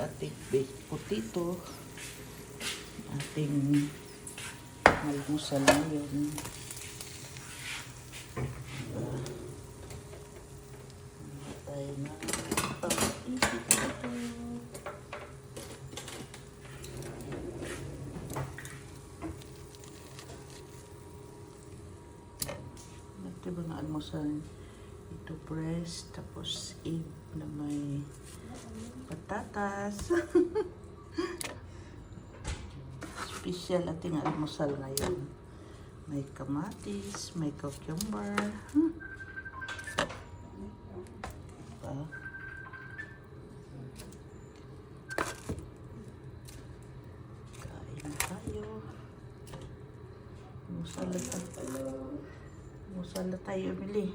ating baked potato. Ating almusal ngayon. Tayo na pag-isip ito. Ito ba nga almusal? Ito press, tapos egg na may patatas. Special ating almusal ngayon. May kamatis, may cucumber. Diba? Kain tayo. Musal na tayo, Emily.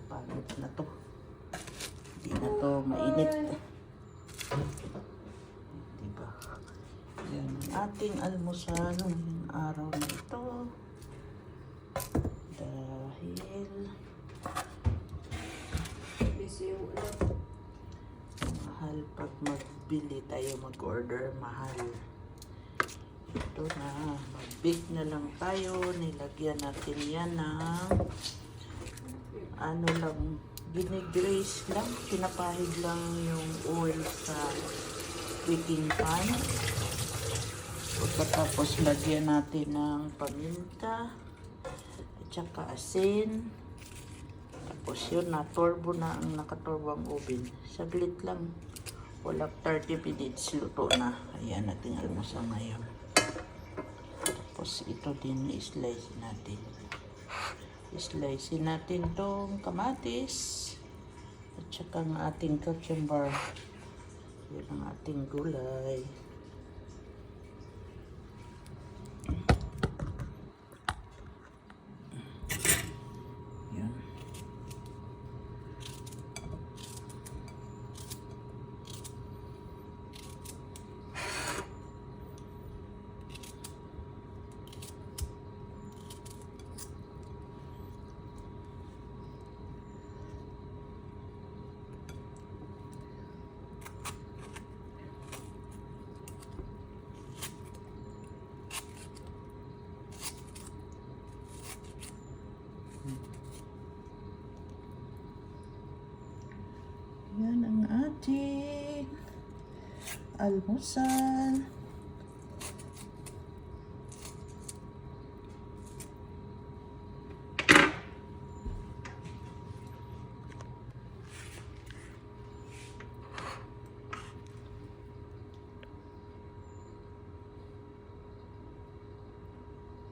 Pagod na to. Hindi na to mainit. Diba? Yan ang ating almusal ngayong araw na ito. Dahil mahal pag magbili tayo, mag-order, mahal. Ito na, mag-bake na lang tayo. Nilagyan natin yan ng ano lang, ginigrease lang, pinapahid lang yung oil sa baking pan. Pagkatapos lagyan natin ng paminta at saka asin. Tapos yun, na-turbo na ang nakaturbo ang oven. Saglit lang, wala 30 minutes luto na. Ayan natin almusal ngayon. Tapos ito din i-slice natin. I-slice natin tong kamatis at saka ang ating cucumber. Yan ang ating gulay. Yan. Yan ang ating almusal.